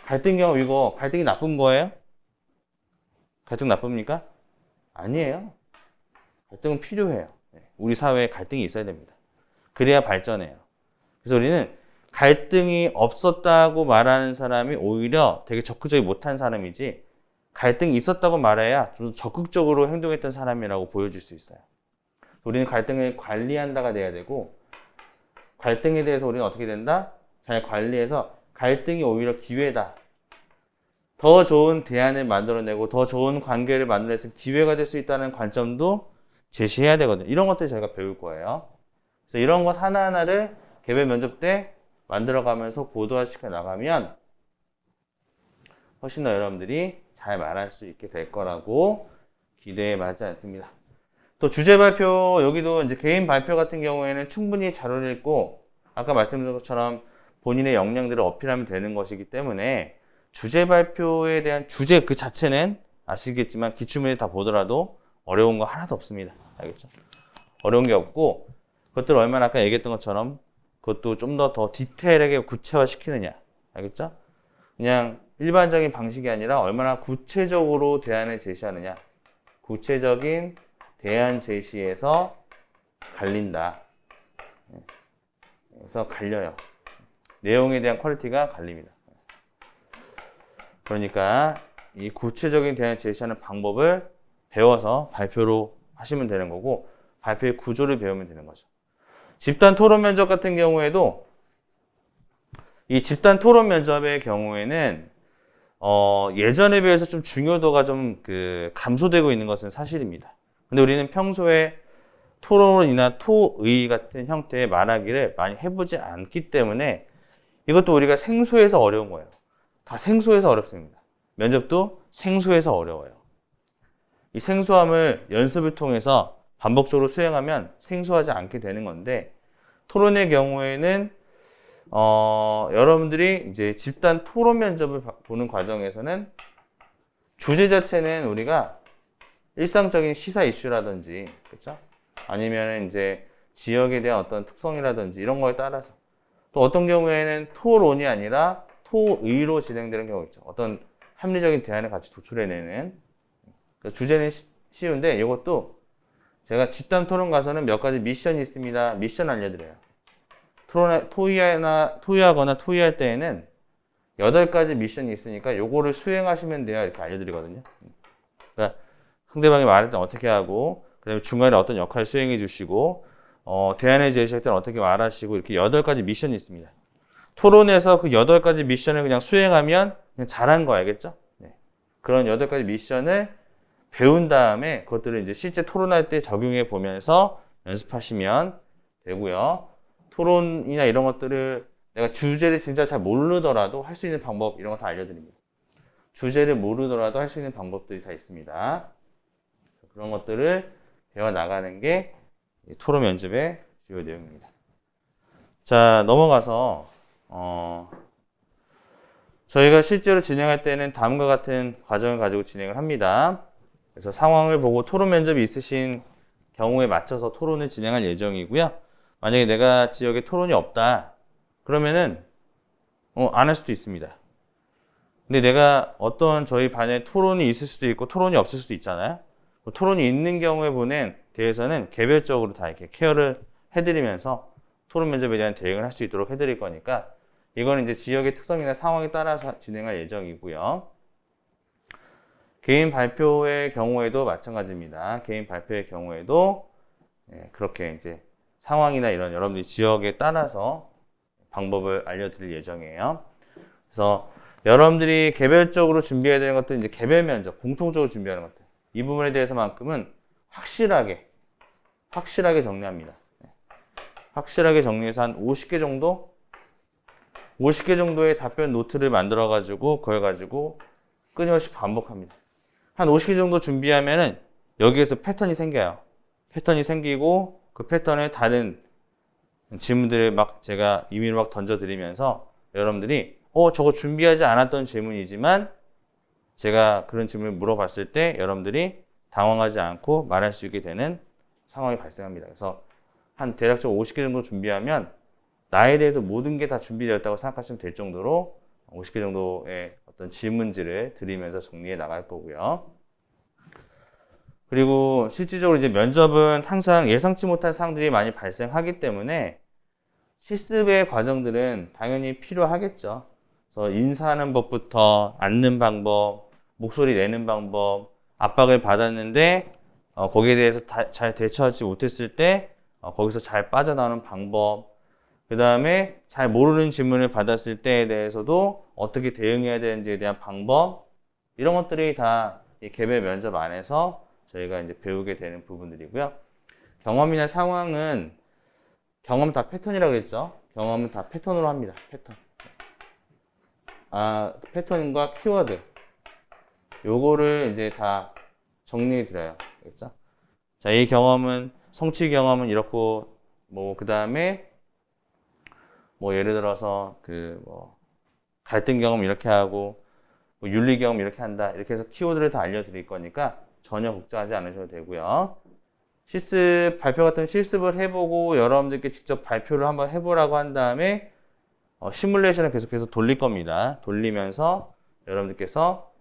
갈등 경험 이거 갈등이 나쁜 거예요? 갈등 나쁩니까? 아니에요. 갈등은 필요해요. 우리 사회에 갈등이 있어야 됩니다. 그래야 발전해요. 그래서 우리는 갈등이 없었다고 말하는 사람이 오히려 되게 적극적이 못한 사람이지 갈등이 있었다고 말해야 좀 적극적으로 행동했던 사람이라고 보여줄 수 있어요. 우리는 갈등을 관리한다가 돼야 되고 갈등에 대해서 우리는 어떻게 된다? 잘 관리해서 갈등이 오히려 기회다. 더 좋은 대안을 만들어내고 더 좋은 관계를 만들어내서 기회가 될 수 있다는 관점도 제시해야 되거든요. 이런 것들 저희가 배울 거예요. 그래서 이런 것 하나하나를 개별 면접 때 만들어가면서 고도화시켜 나가면 훨씬 더 여러분들이 잘 말할 수 있게 될 거라고 기대해 마지 않습니다. 또 주제 발표, 여기도 이제 개인 발표 같은 경우에는 충분히 잘 읽고 아까 말씀드린 것처럼 본인의 역량들을 어필하면 되는 것이기 때문에 주제 발표에 대한 주제 그 자체는 아시겠지만 기출문제 다 보더라도 어려운 거 하나도 없습니다. 알겠죠? 어려운 게 없고 그것들을 얼마나 아까 얘기했던 것처럼 그것도 좀 더 디테일하게 구체화 시키느냐. 알겠죠? 그냥 일반적인 방식이 아니라 얼마나 구체적으로 대안을 제시하느냐. 구체적인 대안 제시에서 갈린다. 그래서 갈려요. 내용에 대한 퀄리티가 갈립니다. 그러니까 이 구체적인 대안 제시하는 방법을 배워서 발표로 하시면 되는 거고 발표의 구조를 배우면 되는 거죠. 집단 토론 면접 같은 경우에도 이 집단 토론 면접의 경우에는 예전에 비해서 좀 중요도가 좀 감소되고 있는 것은 사실입니다. 근데 우리는 평소에 토론이나 토의 같은 형태의 말하기를 많이 해보지 않기 때문에 이것도 우리가 생소해서 어려운 거예요. 다 생소해서 어렵습니다. 면접도 생소해서 어려워요. 이 생소함을 연습을 통해서 반복적으로 수행하면 생소하지 않게 되는 건데 토론의 경우에는 여러분들이 이제 집단 토론 면접을 보는 과정에서는 주제 자체는 우리가 일상적인 시사 이슈라든지 그렇죠? 아니면 이제 지역에 대한 어떤 특성이라든지 이런 거에 따라서 또 어떤 경우에는 토론이 아니라 토의로 진행되는 경우가 있죠. 어떤 합리적인 대안을 같이 도출해내는 주제는 쉬운데 이것도 제가 집단 토론 가서는 몇 가지 미션이 있습니다. 미션 알려드려요. 토의하거나 토의할 때에는 8가지 미션이 있으니까 요거를 수행하시면 돼요. 이렇게 알려드리거든요. 그러니까 상대방이 말할 때 어떻게 하고 그 다음에 중간에 어떤 역할을 수행해 주시고 대안을 제시할 때는 어떻게 말하시고 이렇게 8가지 미션이 있습니다. 토론에서 그 8가지 미션을 그냥 수행하면 그냥 잘한 거 알겠죠? 네. 그런 8가지 미션을 배운 다음에 그것들을 이제 실제 토론할 때 적용해 보면서 연습하시면 되고요. 토론이나 이런 것들을 내가 주제를 진짜 잘 모르더라도 할 수 있는 방법 이런 거 다 알려드립니다. 주제를 모르더라도 할 수 있는 방법들이 다 있습니다. 그런 것들을 배워나가는 게 토론 면접의 주요 내용입니다. 자, 넘어가서 저희가 실제로 진행할 때는 다음과 같은 과정을 가지고 진행을 합니다. 그래서 상황을 보고 토론 면접이 있으신 경우에 맞춰서 토론을 진행할 예정이고요. 만약에 내가 지역에 토론이 없다 그러면은 안 할 수도 있습니다. 근데 내가 어떤 저희 반에 토론이 있을 수도 있고 토론이 없을 수도 있잖아요. 토론이 있는 경우에 대해서는 개별적으로 다 이렇게 케어를 해드리면서 토론 면접에 대한 대응을 할 수 있도록 해드릴 거니까 이거는 이제 지역의 특성이나 상황에 따라서 진행할 예정이고요. 개인 발표의 경우에도 마찬가지입니다. 개인 발표의 경우에도 그렇게 이제 상황이나 이런 여러분들이 지역에 따라서 방법을 알려드릴 예정이에요. 그래서 여러분들이 개별적으로 준비해야 되는 것들은 이제 개별 면접, 공통적으로 준비하는 것들. 이 부분에 대해서만큼은 확실하게 정리합니다. 확실하게 정리해서 한 50개 정도의 답변 노트를 만들어가지고, 그걸 가지고 끊임없이 반복합니다. 한 50개 정도 준비하면은 여기에서 패턴이 생겨요. 패턴이 생기고, 그 패턴에 다른 질문들을 제가 임의로 던져드리면서 여러분들이, 저거 준비하지 않았던 질문이지만 제가 그런 질문을 물어봤을 때 여러분들이 당황하지 않고 말할 수 있게 되는 상황이 발생합니다. 그래서 한 대략적으로 50개 정도 준비하면 나에 대해서 모든 게 다 준비되었다고 생각하시면 될 정도로 50개 정도의 어떤 질문지를 드리면서 정리해 나갈 거고요. 그리고 실질적으로 이제 면접은 항상 예상치 못한 사항들이 많이 발생하기 때문에 실습의 과정들은 당연히 필요하겠죠. 그래서 인사하는 법부터 앉는 방법, 목소리 내는 방법, 압박을 받았는데 거기에 대해서 잘 대처하지 못했을 때 거기서 잘 빠져나오는 방법, 그 다음에 잘 모르는 질문을 받았을 때에 대해서도 어떻게 대응해야 되는지에 대한 방법, 이런 것들이 다 이 개별 면접 안에서 저희가 이제 배우게 되는 부분들이고요. 경험이나 상황은 경험 다 패턴이라고 했죠. 경험은 다 패턴으로 합니다. 패턴. 패턴과 키워드. 요거를 이제 다 정리해 드려요. 알겠죠? 자, 이 경험은, 성취 경험은 이렇고, 뭐, 그 다음에, 뭐, 예를 들어서, 갈등 경험 이렇게 하고, 뭐 윤리 경험 이렇게 한다. 이렇게 해서 키워드를 다 알려드릴 거니까 전혀 걱정하지 않으셔도 되고요. 발표 같은 실습을 해보고 여러분들께 직접 발표를 한번 해보라고 한 다음에 시뮬레이션을 계속해서 돌릴 겁니다. 돌리면서 여러분들께서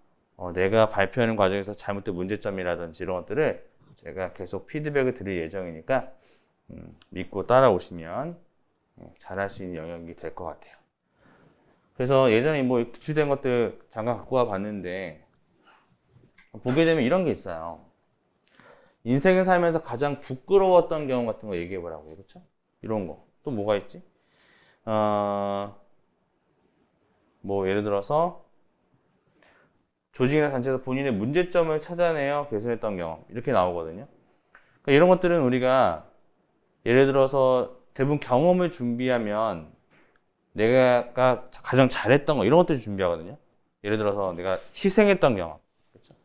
내가 발표하는 과정에서 잘못된 문제점이라든지 이런 것들을 제가 계속 피드백을 드릴 예정이니까 믿고 따라오시면 잘할 수 있는 영역이 될 것 같아요. 그래서 예전에 뭐 기출된 것들 잠깐 갖고 와 봤는데 보게 되면 이런 게 있어요. 인생을 살면서 가장 부끄러웠던 경험 같은 거 얘기해 보라고. 그렇죠? 이런 거. 또 뭐가 있지? 뭐 예를 들어서 조직이나 단체에서 본인의 문제점을 찾아내어 개선했던 경험. 이렇게 나오거든요. 그러니까 이런 것들은 우리가 예를 들어서 대부분 경험을 준비하면 내가 가장 잘했던 거 이런 것들 준비하거든요. 예를 들어서 내가 희생했던 경험, 그렇죠?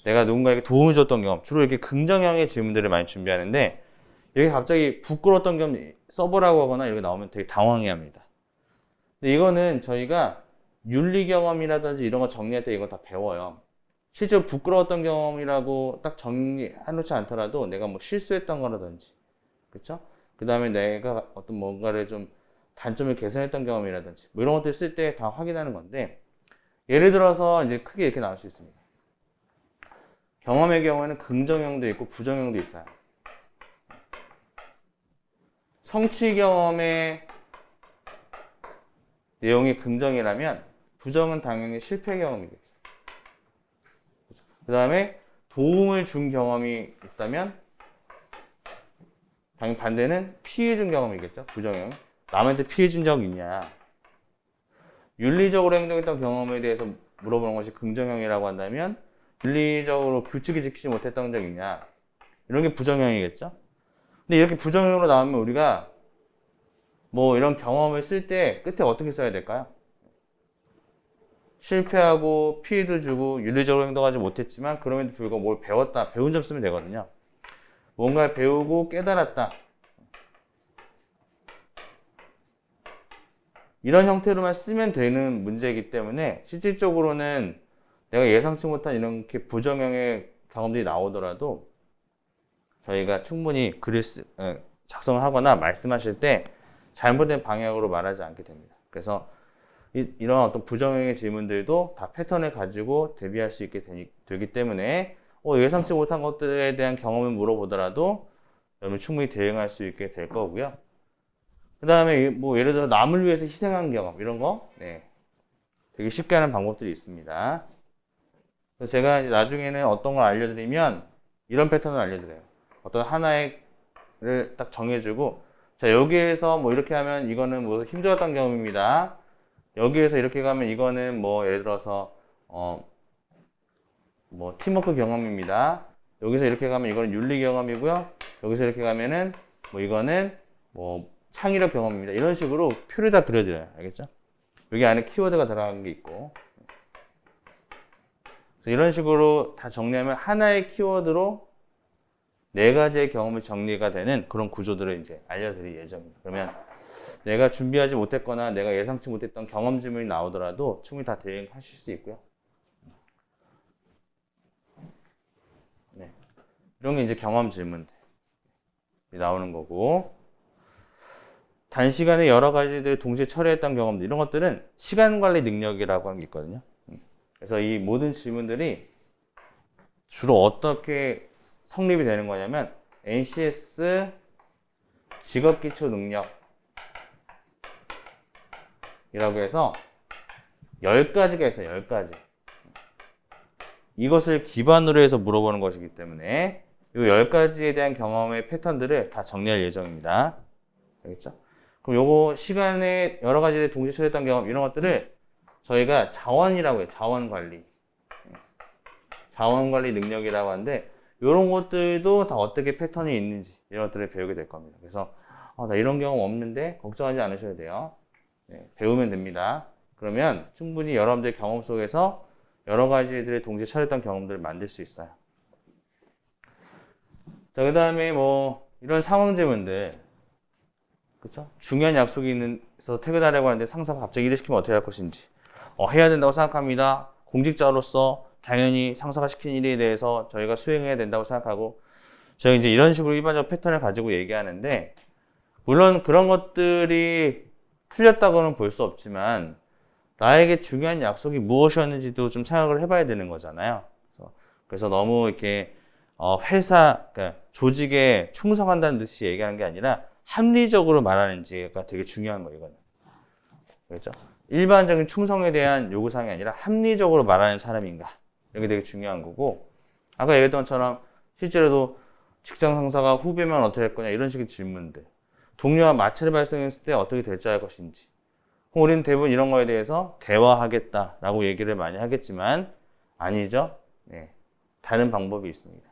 내가 누군가에게 도움을 줬던 경험, 주로 이렇게 긍정형의 질문들을 많이 준비하는데 이렇게 갑자기 부끄러웠던 경험 써보라고 하거나 이렇게 나오면 되게 당황해합니다. 근데 이거는 저희가 윤리 경험이라든지 이런 거 정리할 때 이거 다 배워요. 실제로 부끄러웠던 경험이라고 딱 정리해놓지 않더라도 내가 뭐 실수했던 거라든지, 그렇죠? 그 다음에 내가 어떤 뭔가를 좀 단점을 개선했던 경험이라든지 뭐 이런 것들 쓸 때 다 확인하는 건데 예를 들어서 이제 크게 이렇게 나올 수 있습니다. 경험의 경우에는 긍정형도 있고 부정형도 있어요. 성취 경험의 내용이 긍정이라면 부정은 당연히 실패 경험이겠죠. 그 다음에 도움을 준 경험이 있다면 당연히 반대는 피해 준 경험이겠죠. 부정형. 남한테 피해 준 적 있냐. 윤리적으로 행동했던 경험에 대해서 물어보는 것이 긍정형이라고 한다면 윤리적으로 규칙을 지키지 못했던 적 있냐. 이런 게 부정형이겠죠. 근데 이렇게 부정형으로 나오면 우리가 뭐 이런 경험을 쓸 때 끝에 어떻게 써야 될까요? 실패하고 피해도 주고 윤리적으로 행동하지 못했지만 그럼에도 불구하고 뭘 배웠다. 배운 점 쓰면 되거든요. 뭔가를 배우고 깨달았다. 이런 형태로만 쓰면 되는 문제이기 때문에 실질적으로는 내가 예상치 못한 이렇게 부정형의 경험들이 나오더라도 저희가 충분히 글을 작성을 하거나 말씀하실 때 잘못된 방향으로 말하지 않게 됩니다. 그래서 이런 어떤 부정형의 질문들도 다 패턴을 가지고 대비할 수 있게 되기 때문에 예상치 못한 것들에 대한 경험을 물어보더라도 여러분 충분히 대응할 수 있게 될 거고요. 그 다음에 뭐 예를 들어 남을 위해서 희생한 경험 이런 거 되게 쉽게 하는 방법들이 있습니다. 그래서 제가 나중에는 어떤 걸 알려드리면 이런 패턴을 알려드려요. 어떤 하나를 딱 정해주고 자 여기에서 뭐 이렇게 하면 이거는 뭐 힘들었던 경험입니다. 여기에서 이렇게 가면 이거는 뭐 예를 들어서 뭐 팀워크 경험입니다. 여기서 이렇게 가면 이거는 윤리 경험이고요. 여기서 이렇게 가면은 뭐 이거는 뭐 창의력 경험입니다. 이런 식으로 표를 다 그려드려요. 알겠죠? 여기 안에 키워드가 들어간 게 있고 이런 식으로 다 정리하면 하나의 키워드로 4가지의 경험이 정리가 되는 그런 구조들을 이제 알려드릴 예정입니다. 그러면 내가 준비하지 못했거나 내가 예상치 못했던 경험 질문이 나오더라도 충분히 다 대응하실 수 있고요. 이런 게 이제 경험 질문들이 나오는 거고 단시간에 여러 가지들 동시에 처리했던 경험들 이런 것들은 시간 관리 능력이라고 하는 게 있거든요. 그래서 이 모든 질문들이 주로 어떻게 성립이 되는 거냐면 NCS 직업기초 능력이라고 해서 10가지가 있어요. 10가지. 이것을 기반으로 해서 물어보는 것이기 때문에 이 10가지에 대한 경험의 패턴들을 다 정리할 예정입니다. 알겠죠? 그럼 요거 시간에 여러 가지를 동시에 처리했던 경험 이런 것들을 저희가 자원이라고 해요. 자원관리. 자원관리 능력이라고 하는데 이런 것들도 다 어떻게 패턴이 있는지 이런 것들을 배우게 될 겁니다. 그래서 나 이런 경험 없는데 걱정하지 않으셔도 돼요. 네, 배우면 됩니다. 그러면 충분히 여러분들의 경험 속에서 여러 가지들을 동시에 처리했던 경험들을 만들 수 있어요. 자, 그 다음에 뭐 이런 상황제문들, 그렇죠? 중요한 약속이 있어서 퇴근하려고 하는데 상사가 갑자기 일을 시키면 어떻게 할 것인지, 해야 된다고 생각합니다. 공직자로서 당연히 상사가 시킨 일에 대해서 저희가 수행해야 된다고 생각하고, 저희가 이제 이런 식으로 일반적 패턴을 가지고 얘기하는데, 물론 그런 것들이 틀렸다고는 볼 수 없지만 나에게 중요한 약속이 무엇이었는지도 좀 생각을 해봐야 되는 거잖아요. 그래서 너무 이렇게 회사, 그러니까 조직에 충성한다는 듯이 얘기하는 게 아니라 합리적으로 말하는지가 되게 중요한 거예요, 이거는. 그렇죠? 일반적인 충성에 대한 요구사항이 아니라 합리적으로 말하는 사람인가. 이게 되게 중요한 거고, 아까 얘기했던 것처럼 실제로도 직장 상사가 후배면 어떻게 할 거냐 이런 식의 질문들, 동료와 마찰이 발생했을 때 어떻게 대처할 것인지, 우리는 대부분 이런 거에 대해서 대화하겠다라고 얘기를 많이 하겠지만 아니죠. 네, 다른 방법이 있습니다.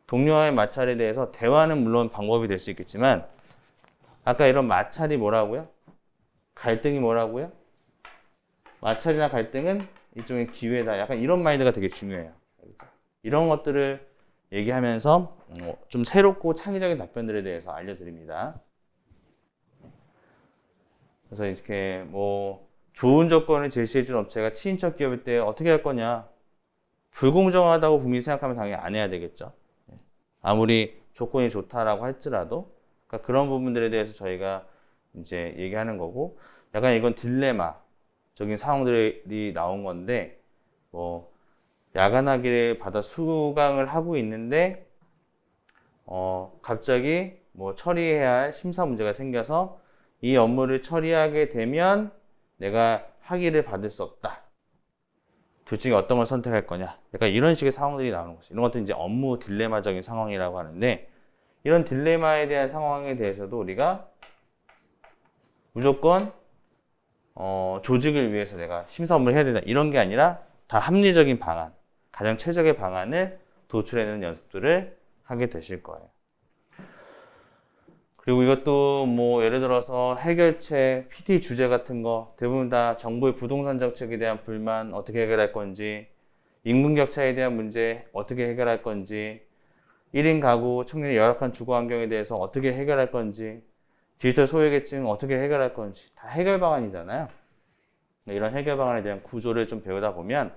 동료와의 마찰에 대해서 대화는 물론 방법이 될 수 있겠지만, 아까 이런 마찰이 뭐라고요? 갈등이 뭐라고요? 마찰이나 갈등은 일종의 기회다. 약간 이런 마인드가 되게 중요해요. 이런 것들을 얘기하면서 좀 새롭고 창의적인 답변들에 대해서 알려드립니다. 그래서 이렇게 뭐 좋은 조건을 제시해준 업체가 친인척 기업일 때 어떻게 할 거냐? 불공정하다고 국민이 생각하면 당연히 안 해야 되겠죠. 아무리 조건이 좋다라고 할지라도, 그러니까 그런 부분들에 대해서 저희가 이제 얘기하는 거고, 약간 이건 딜레마적인 상황들이 나온 건데, 뭐 야간학위를 받아 수강을 하고 있는데 갑자기 뭐 처리해야 할 심사 문제가 생겨서 이 업무를 처리하게 되면 내가 학위를 받을 수 없다. 둘 중에 어떤 걸 선택할 거냐. 약간 이런 식의 상황들이 나오는 거죠. 이런 것도 이제 업무 딜레마적인 상황이라고 하는데, 이런 딜레마에 대한 상황에 대해서도 우리가 무조건 조직을 위해서 내가 심사 업무를 해야 된다. 이런 게 아니라 다 합리적인 방안, 가장 최적의 방안을 도출해내는 연습들을 하게 되실 거예요. 그리고 이것도 뭐 예를 들어서 해결책, PT 주제 같은 거 대부분 다 정부의 부동산 정책에 대한 불만 어떻게 해결할 건지, 임금 격차에 대한 문제 어떻게 해결할 건지, 1인 가구 청년의 열악한 주거 환경에 대해서 어떻게 해결할 건지, 디지털 소외계층 어떻게 해결할 건지 다 해결 방안이잖아요. 이런 해결 방안에 대한 구조를 좀 배우다 보면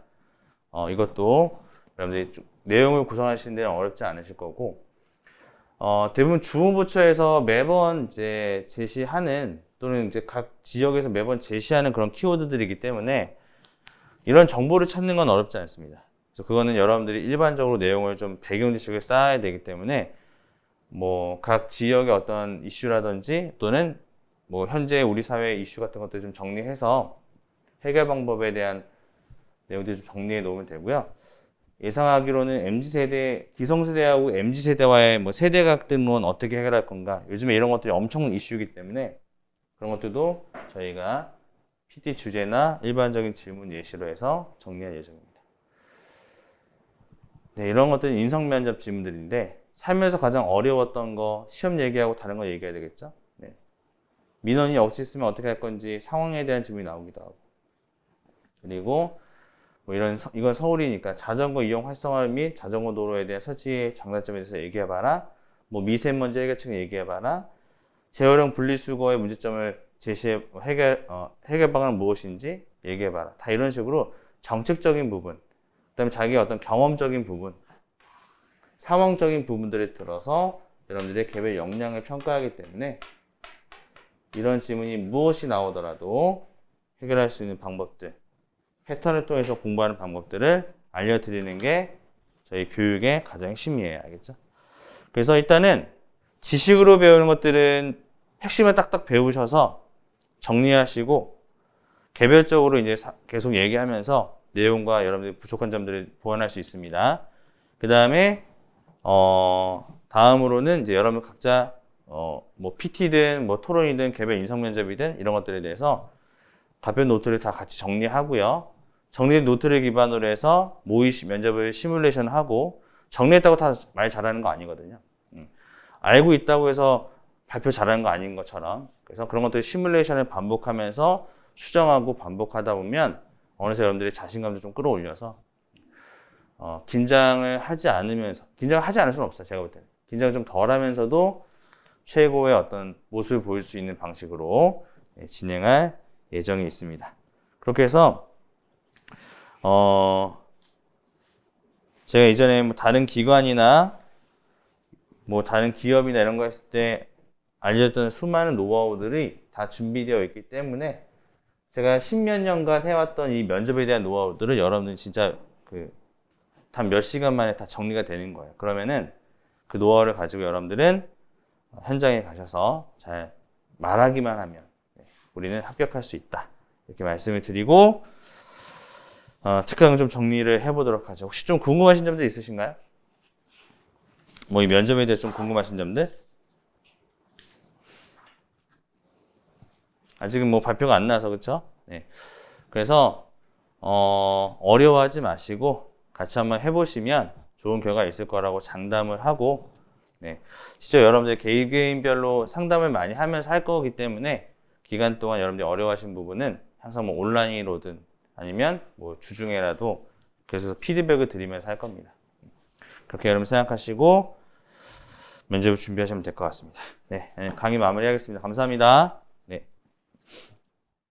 이것도 여러분들이 좀 내용을 구성하시는 데는 어렵지 않으실 거고, 대부분 주무부처에서 매번 이제 제시하는, 또는 이제 각 지역에서 매번 제시하는 그런 키워드들이기 때문에 이런 정보를 찾는 건 어렵지 않습니다. 그래서 그거는 여러분들이 일반적으로 내용을 좀 배경 지식을 쌓아야 되기 때문에 뭐 각 지역의 어떤 이슈라든지 또는 뭐 현재 우리 사회의 이슈 같은 것들 좀 정리해서 해결 방법에 대한 내용들 좀 정리해 놓으면 되고요. 예상하기로는 MZ세대, 기성세대하고 MZ세대와의 뭐 세대 갈등론 어떻게 해결할 건가. 요즘에 이런 것들이 엄청 이슈이기 때문에 그런 것들도 저희가 PT 주제나 일반적인 질문 예시로 해서 정리할 예정입니다. 네, 이런 것들은 인성면접 질문들인데, 살면서 가장 어려웠던 거, 시험 얘기하고 다른 거 얘기해야 되겠죠? 네. 민원이 억지 쓰면 어떻게 할 건지 상황에 대한 질문이 나오기도 하고. 그리고 뭐 이건 서울이니까 자전거 이용 활성화 및 자전거 도로에 대한 설치 장단점에 대해서 얘기해봐라. 뭐 미세먼지 해결책 얘기해봐라. 재활용 분리수거의 문제점을 해결 방안은 무엇인지 얘기해봐라. 다 이런 식으로 정책적인 부분, 그다음에 자기의 어떤 경험적인 부분, 상황적인 부분들을 들어서 여러분들의 개별 역량을 평가하기 때문에 이런 질문이 무엇이 나오더라도 해결할 수 있는 방법들, 패턴을 통해서 공부하는 방법들을 알려드리는 게 저희 교육의 가장 핵심이에요. 알겠죠? 그래서 일단은 지식으로 배우는 것들은 핵심을 딱딱 배우셔서 정리하시고, 개별적으로 이제 계속 얘기하면서 내용과 여러분들이 부족한 점들을 보완할 수 있습니다. 그 다음에 다음으로는 이제 여러분 각자 뭐 PT든 뭐 토론이든 개별 인성 면접이든 이런 것들에 대해서 답변 노트를 다 같이 정리하고요. 정리된 노트를 기반으로 해서 면접을 시뮬레이션 하고, 정리했다고 다 말 잘하는 거 아니거든요. 알고 있다고 해서 발표 잘하는 거 아닌 것처럼. 그래서 그런 것들 시뮬레이션을 반복하면서 수정하고 반복하다 보면 어느새 여러분들이 자신감도 좀 끌어올려서 긴장을 하지 않으면서, 긴장을 하지 않을 수는 없어요. 제가 볼 때는. 긴장을 좀 덜 하면서도 최고의 어떤 모습을 보일 수 있는 방식으로 진행할 예정이 있습니다. 그렇게 해서 제가 이전에 뭐 다른 기관이나 뭐 다른 기업이나 이런 거 했을 때 알려줬던 수많은 노하우들이 다 준비되어 있기 때문에 제가 십몇 년간 해왔던 이 면접에 대한 노하우들을 여러분들 진짜 단 몇 시간 만에 다 정리가 되는 거예요. 그러면은 그 노하우를 가지고 여러분들은 현장에 가셔서 잘 말하기만 하면 우리는 합격할 수 있다. 이렇게 말씀을 드리고 특강을 좀 정리를 해보도록 하죠. 혹시 좀 궁금하신 점들 있으신가요? 뭐 이 면접에 대해서 좀 궁금하신 점들? 아직은 뭐 발표가 안 나서 그렇죠? 네. 그래서 어려워하지 마시고 같이 한번 해보시면 좋은 결과가 있을 거라고 장담을 하고, 네. 실제 여러분들 개개인별로 상담을 많이 하면서 할 거기 때문에 기간 동안 여러분들이 어려워하신 부분은 항상 뭐 온라인으로든 아니면 뭐 주중에라도 계속 피드백을 드리면서 할 겁니다. 그렇게 여러분 생각하시고 면접을 준비하시면 될 것 같습니다. 네, 강의 마무리하겠습니다. 감사합니다.